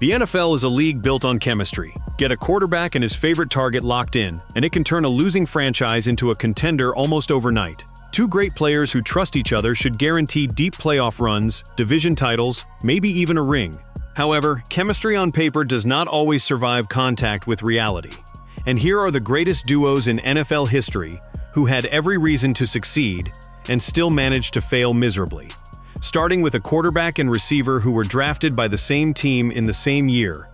The NFL is a league built on chemistry. Get a quarterback and his favorite target locked in, and it can turn a losing franchise into a contender almost overnight. Two great players who trust each other should guarantee deep playoff runs, division titles, maybe even a ring. However, chemistry on paper does not always survive contact with reality. And here are the greatest duos in NFL history who had every reason to succeed and still managed to fail miserably. Starting with a quarterback and receiver who were drafted by the same team in the same year,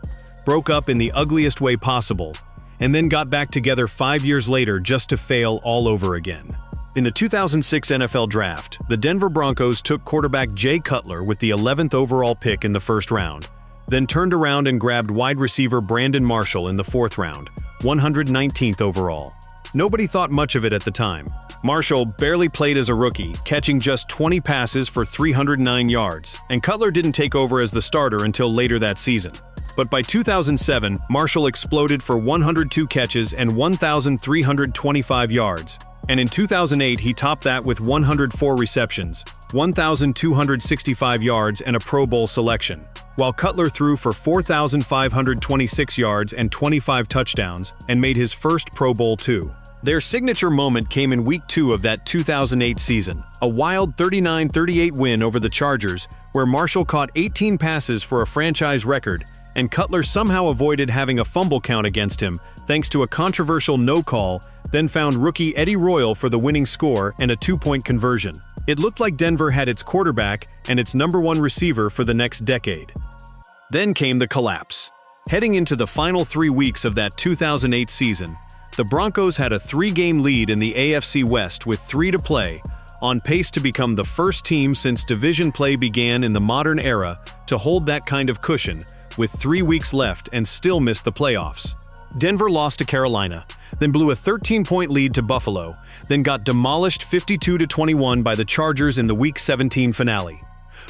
broke up in the ugliest way possible, and then got back together 5 years later just to fail all over again. In the 2006 NFL Draft, the Denver Broncos took quarterback Jay Cutler with the 11th overall pick in the first round, then turned around and grabbed wide receiver Brandon Marshall in the 4th round, 119th overall. Nobody thought much of it at the time. Marshall barely played as a rookie, catching just 20 passes for 309 yards, and Cutler didn't take over as the starter until later that season. But by 2007, Marshall exploded for 102 catches and 1,325 yards, and in 2008 he topped that with 104 receptions, 1,265 yards and a Pro Bowl selection, while Cutler threw for 4,526 yards and 25 touchdowns and made his first Pro Bowl too. Their signature moment came in Week 2 of that 2008 season, a wild 39-38 win over the Chargers, where Marshall caught 18 passes for a franchise record, and Cutler somehow avoided having a fumble count against him thanks to a controversial no call, then found rookie Eddie Royal for the winning score and a 2-point conversion. It looked like Denver had its quarterback and its #1 receiver for the next decade. Then came the collapse. Heading into the final 3 weeks of that 2008 season, the Broncos had a 3-game lead in the AFC West with 3 to play, on pace to become the first team since division play began in the modern era to hold that kind of cushion, with 3 weeks left and still miss the playoffs. Denver lost to Carolina, then blew a 13-point lead to Buffalo, then got demolished 52-21 by the Chargers in the Week 17 finale.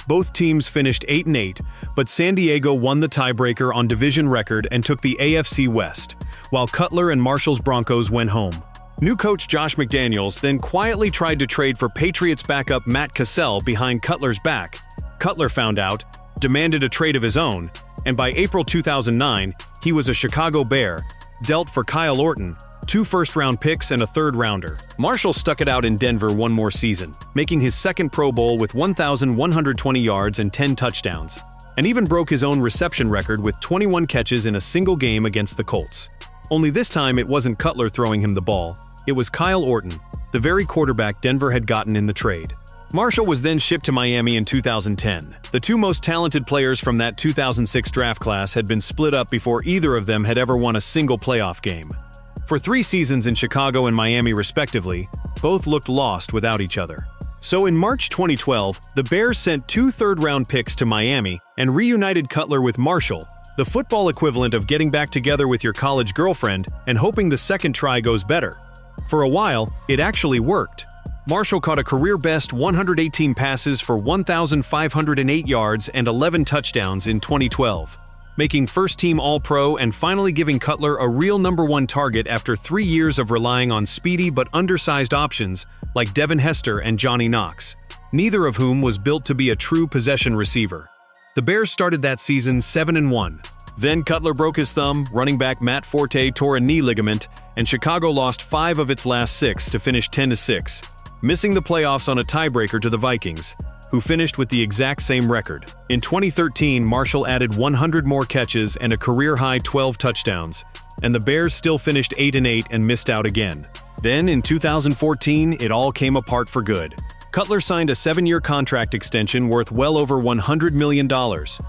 Both teams finished 8-8, but San Diego won the tiebreaker on division record and took the AFC West, while Cutler and Marshall's Broncos went home. New coach Josh McDaniels then quietly tried to trade for Patriots backup Matt Cassell behind Cutler's back. Cutler found out, demanded a trade of his own, and by April 2009, he was a Chicago Bear, dealt for Kyle Orton, 2 first-round picks and a 3rd-rounder. Marshall stuck it out in Denver one more season, making his 2nd Pro Bowl with 1,120 yards and 10 touchdowns, and even broke his own reception record with 21 catches in a single game against the Colts. Only this time it wasn't Cutler throwing him the ball, it was Kyle Orton, the very quarterback Denver had gotten in the trade. Marshall was then shipped to Miami in 2010. The 2 most talented players from that 2006 draft class had been split up before either of them had ever won a single playoff game. For 3 seasons in Chicago and Miami respectively, both looked lost without each other. So in March 2012, the Bears sent 2 third-round picks to Miami and reunited Cutler with Marshall, the football equivalent of getting back together with your college girlfriend and hoping the second try goes better. For a while, it actually worked. Marshall caught a career-best 118 passes for 1,508 yards and 11 touchdowns in 2012, making first-team All-Pro and finally giving Cutler a real #1 target after 3 years of relying on speedy but undersized options like Devin Hester and Johnny Knox, neither of whom was built to be a true possession receiver. The Bears started that season 7-1. Then Cutler broke his thumb, running back Matt Forte tore a knee ligament, and Chicago lost 5 of its last 6 to finish 10-6. Missing the playoffs on a tiebreaker to the Vikings, who finished with the exact same record. In 2013, Marshall added 100 more catches and a career-high 12 touchdowns, and the Bears still finished 8-8 and missed out again. Then, in 2014, it all came apart for good. Cutler signed a 7-year contract extension worth well over $100 million,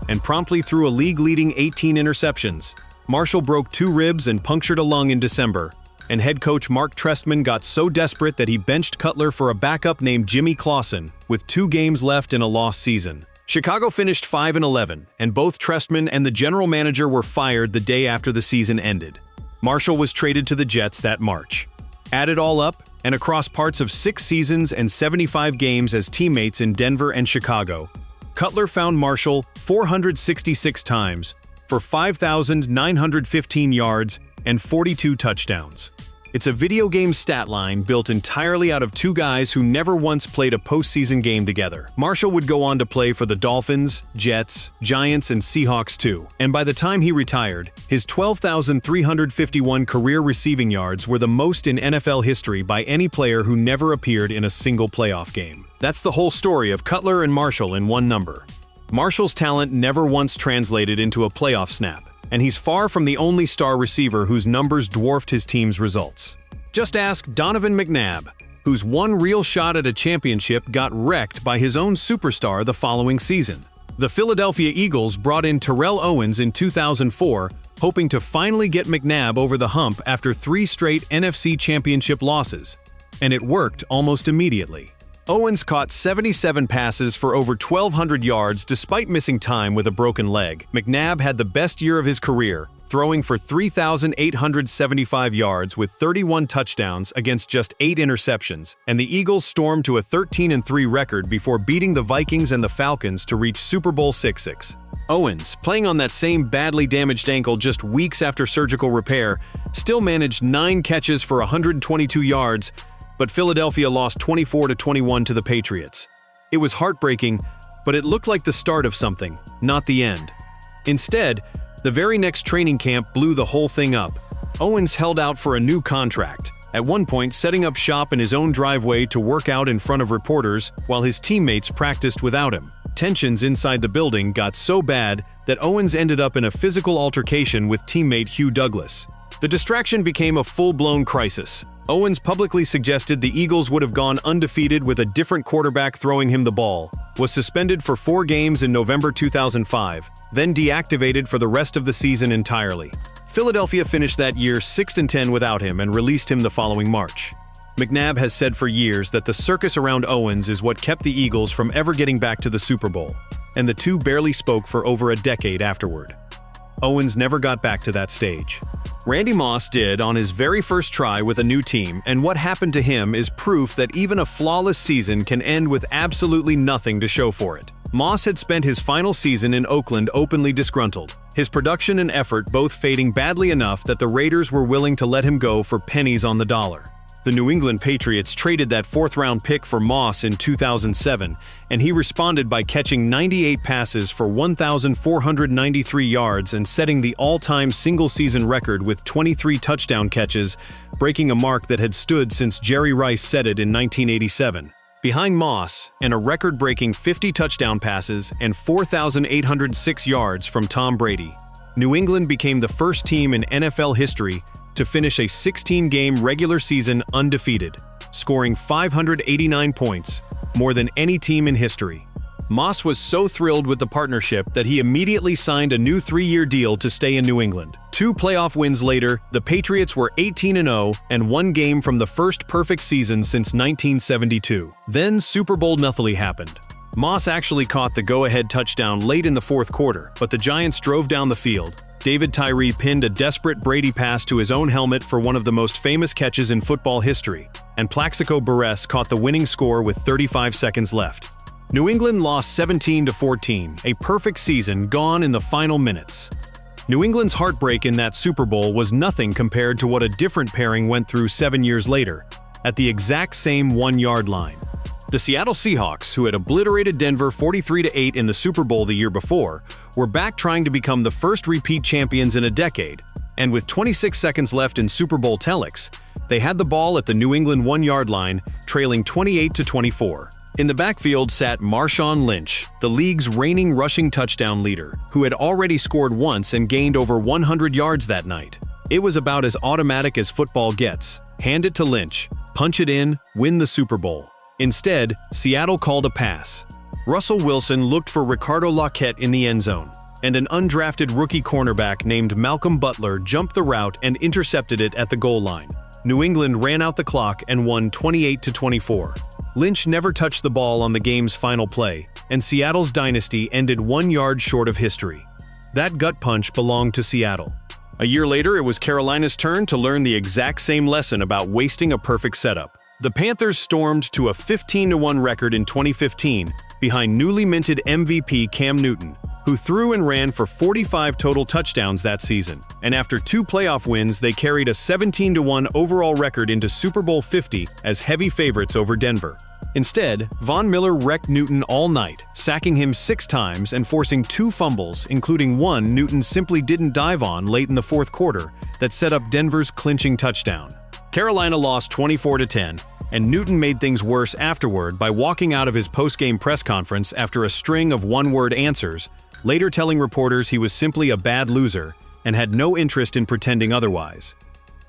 and promptly threw a league-leading 18 interceptions. Marshall broke 2 ribs and punctured a lung in December, and head coach Mark Trestman got so desperate that he benched Cutler for a backup named Jimmy Clausen, with 2 games left in a lost season. Chicago finished 5-11, and both Trestman and the general manager were fired the day after the season ended. Marshall was traded to the Jets that March. Add it all up, and across parts of 6 seasons and 75 games as teammates in Denver and Chicago, Cutler found Marshall 466 times for 5,915 yards and 42 touchdowns. It's a video game stat line built entirely out of two guys who never once played a postseason game together. Marshall would go on to play for the Dolphins, Jets, Giants, and Seahawks too, and by the time he retired, his 12,351 career receiving yards were the most in NFL history by any player who never appeared in a single playoff game. That's the whole story of Cutler and Marshall in one number. Marshall's talent never once translated into a playoff snap, and he's far from the only star receiver whose numbers dwarfed his team's results. Just ask Donovan McNabb, whose one real shot at a championship got wrecked by his own superstar the following season. The Philadelphia Eagles brought in Terrell Owens in 2004, hoping to finally get McNabb over the hump after 3 straight NFC championship losses, and it worked almost immediately. Owens caught 77 passes for over 1,200 yards despite missing time with a broken leg. McNabb had the best year of his career, throwing for 3,875 yards with 31 touchdowns against just 8 interceptions, and the Eagles stormed to a 13-3 record before beating the Vikings and the Falcons to reach Super Bowl 66. Owens, playing on that same badly damaged ankle just weeks after surgical repair, still managed 9 catches for 122 yards, but Philadelphia lost 24-21 to the Patriots. It was heartbreaking, but it looked like the start of something, not the end. Instead, the very next training camp blew the whole thing up. Owens held out for a new contract, at one point setting up shop in his own driveway to work out in front of reporters while his teammates practiced without him. Tensions inside the building got so bad that Owens ended up in a physical altercation with teammate Hugh Douglas. The distraction became a full-blown crisis. Owens publicly suggested the Eagles would have gone undefeated with a different quarterback throwing him the ball, was suspended for 4 games in November 2005, then deactivated for the rest of the season entirely. Philadelphia finished that year 6-10 without him and released him the following March. McNabb has said for years that the circus around Owens is what kept the Eagles from ever getting back to the Super Bowl, and the two barely spoke for over a decade afterward. Owens never got back to that stage. Randy Moss did on his very first try with a new team, and what happened to him is proof that even a flawless season can end with absolutely nothing to show for it. Moss had spent his final season in Oakland openly disgruntled, his production and effort both fading badly enough that the Raiders were willing to let him go for pennies on the dollar. The New England Patriots traded that 4th-round pick for Moss in 2007, and he responded by catching 98 passes for 1,493 yards and setting the all-time single-season record with 23 touchdown catches, breaking a mark that had stood since Jerry Rice set it in 1987. Behind Moss, and a record-breaking 50 touchdown passes and 4,806 yards from Tom Brady, New England became the first team in NFL history to finish a 16-game regular season undefeated, scoring 589 points, more than any team in history. Moss was so thrilled with the partnership that he immediately signed a new 3-year deal to stay in New England. 2 playoff wins later, the Patriots were 18-0 and 1 game from the first perfect season since 1972. Then Super Bowl nothing happened. Moss actually caught the go-ahead touchdown late in the 4th quarter, but the Giants drove down the field. David Tyree pinned a desperate Brady pass to his own helmet for one of the most famous catches in football history, and Plaxico Burress caught the winning score with 35 seconds left. New England lost 17-14, a perfect season gone in the final minutes. New England's heartbreak in that Super Bowl was nothing compared to what a different pairing went through 7 years later, at the exact same 1-yard line. The Seattle Seahawks, who had obliterated Denver 43-8 in the Super Bowl the year before, were back trying to become the first repeat champions in a decade, and with 26 seconds left in Super Bowl telex, they had the ball at the New England 1-yard line, trailing 28-24. In the backfield sat Marshawn Lynch, the league's reigning rushing touchdown leader, who had already scored once and gained over 100 yards that night. It was about as automatic as football gets. Hand it to Lynch, punch it in, win the Super Bowl. Instead, Seattle called a pass. Russell Wilson looked for Ricardo Lockett in the end zone, and an undrafted rookie cornerback named Malcolm Butler jumped the route and intercepted it at the goal line. New England ran out the clock and won 28-24. Lynch never touched the ball on the game's final play, and Seattle's dynasty ended 1 yard short of history. That gut punch belonged to Seattle. A year later, it was Carolina's turn to learn the exact same lesson about wasting a perfect setup. The Panthers stormed to a 15-1 record in 2015 behind newly minted MVP Cam Newton, who who threw and ran for 45 total touchdowns that season. And after 2 playoff wins, they carried a 17-1 overall record into Super Bowl 50 as heavy favorites over Denver. Instead, Von Miller wrecked Newton all night, sacking him 6 times and forcing 2 fumbles, including one Newton simply didn't dive on late in the fourth quarter that set up Denver's clinching touchdown. Carolina lost 24-10, and Newton made things worse afterward by walking out of his post-game press conference after a string of one-word answers, later telling reporters he was simply a bad loser and had no interest in pretending otherwise.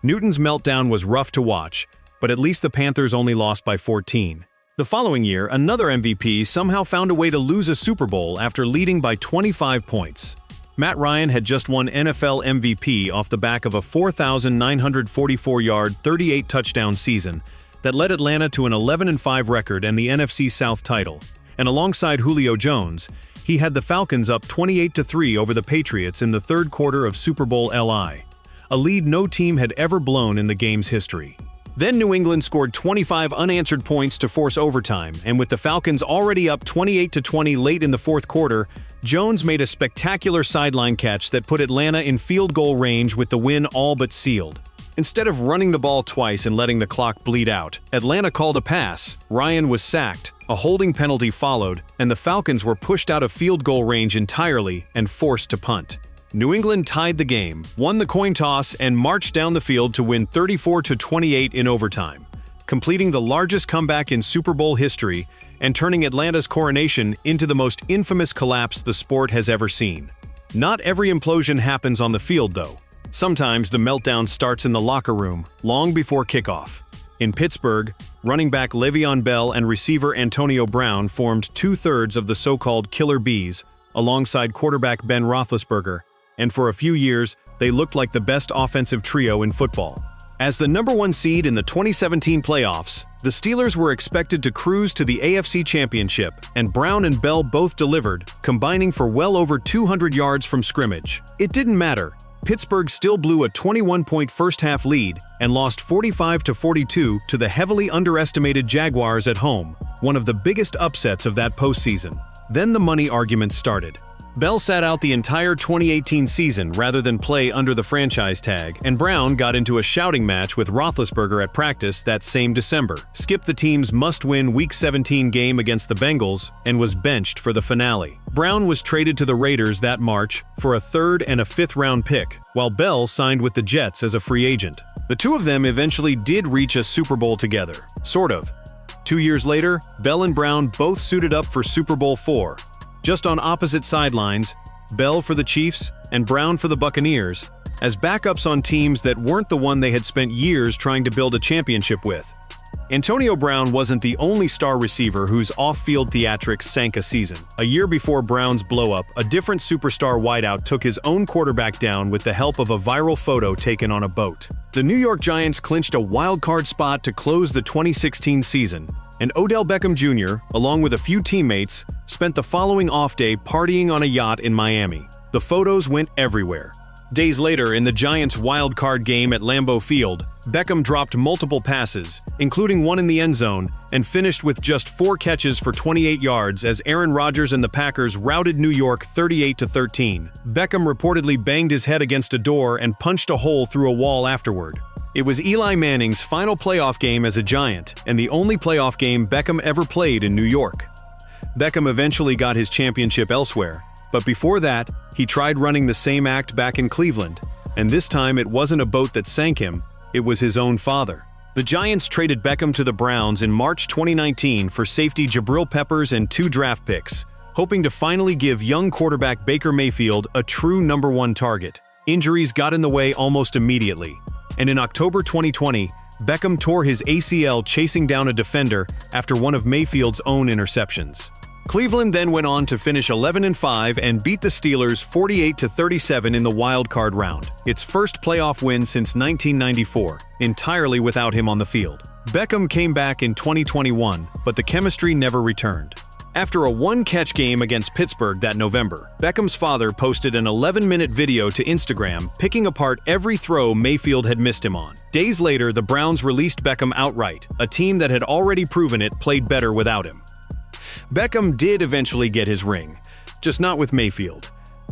Newton's meltdown was rough to watch, but at least the Panthers only lost by 14. The following year, another MVP somehow found a way to lose a Super Bowl after leading by 25 points. Matt Ryan had just won NFL MVP off the back of a 4,944-yard, 38-touchdown season that led Atlanta to an 11-5 record and the NFC South title. And alongside Julio Jones, he had the Falcons up 28-3 over the Patriots in the third quarter of Super Bowl LI, a lead no team had ever blown in the game's history. Then New England scored 25 unanswered points to force overtime, and with the Falcons already up 28-20 late in the fourth quarter, Jones made a spectacular sideline catch that put Atlanta in field goal range with the win all but sealed. Instead of running the ball twice and letting the clock bleed out, Atlanta called a pass, Ryan was sacked, a holding penalty followed, and the Falcons were pushed out of field goal range entirely and forced to punt. New England tied the game, won the coin toss, and marched down the field to win 34-28 in overtime, completing the largest comeback in Super Bowl history and turning Atlanta's coronation into the most infamous collapse the sport has ever seen. Not every implosion happens on the field, though. Sometimes the meltdown starts in the locker room, long before kickoff. In Pittsburgh, running back Le'Veon Bell and receiver Antonio Brown formed 2/3 of the so-called Killer Bees, alongside quarterback Ben Roethlisberger, and for a few years, they looked like the best offensive trio in football. As the #1 seed in the 2017 playoffs, the Steelers were expected to cruise to the AFC Championship, and Brown and Bell both delivered, combining for well over 200 yards from scrimmage. It didn't matter. Pittsburgh still blew a 21-point first-half lead and lost 45-42 to the heavily underestimated Jaguars at home, one of the biggest upsets of that postseason. Then the money argument started. Bell sat out the entire 2018 season rather than play under the franchise tag, and Brown got into a shouting match with Roethlisberger at practice that same December, skipped the team's must-win Week 17 game against the Bengals, and was benched for the finale. Brown was traded to the Raiders that March for a 3rd and a 5th-round pick, while Bell signed with the Jets as a free agent. The two of them eventually did reach a Super Bowl together, sort of. 2 years later, Bell and Brown both suited up for Super Bowl IV. Just on opposite sidelines, Bell for the Chiefs and Brown for the Buccaneers, as backups on teams that weren't the one they had spent years trying to build a championship with. Antonio Brown wasn't the only star receiver whose off-field theatrics sank a season. A year before Brown's blow-up, a different superstar wideout took his own quarterback down with the help of a viral photo taken on a boat. The New York Giants clinched a wild-card spot to close the 2016 season, and Odell Beckham Jr., along with a few teammates, spent the following off-day partying on a yacht in Miami. The photos went everywhere. Days later, in the Giants' wild-card game at Lambeau Field, Beckham dropped multiple passes, including one in the end zone, and finished with just 4 catches for 28 yards as Aaron Rodgers and the Packers routed New York 38-13. Beckham reportedly banged his head against a door and punched a hole through a wall afterward. It was Eli Manning's final playoff game as a Giant, and the only playoff game Beckham ever played in New York. Beckham eventually got his championship elsewhere, but before that, he tried running the same act back in Cleveland, and this time it wasn't a boat that sank him, it was his own father. The Giants traded Beckham to the Browns in March 2019 for safety Jabril Peppers and 2 draft picks, hoping to finally give young quarterback Baker Mayfield a true #1 target. Injuries got in the way almost immediately, and in October 2020, Beckham tore his ACL chasing down a defender after one of Mayfield's own interceptions. Cleveland then went on to finish 11-5 and beat the Steelers 48-37 in the wild card round, its first playoff win since 1994, entirely without him on the field. Beckham came back in 2021, but the chemistry never returned. After a one-catch game against Pittsburgh that November, Beckham's father posted an 11-minute video to Instagram picking apart every throw Mayfield had missed him on. Days later, the Browns released Beckham outright, a team that had already proven it played better without him. Beckham did eventually get his ring, just not with Mayfield.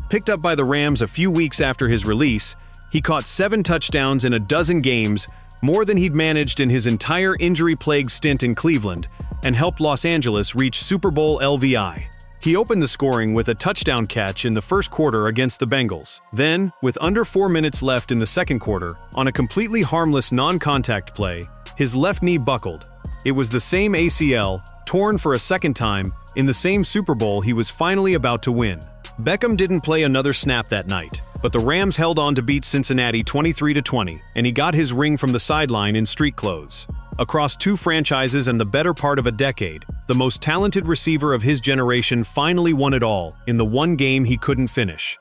Picked up by the Rams a few weeks after his release, he caught 7 touchdowns in a dozen games, more than he'd managed in his entire injury-plagued stint in Cleveland, and helped Los Angeles reach Super Bowl LVI. He opened the scoring with a touchdown catch in the first quarter against the Bengals. Then, with under 4 minutes left in the second quarter, on a completely harmless non-contact play, his left knee buckled. It was the same ACL, torn for a second time, in the same Super Bowl he was finally about to win. Beckham didn't play another snap that night, but the Rams held on to beat Cincinnati 23-20, and he got his ring from the sideline in street clothes. Across 2 franchises and the better part of a decade, the most talented receiver of his generation finally won it all in the one game he couldn't finish.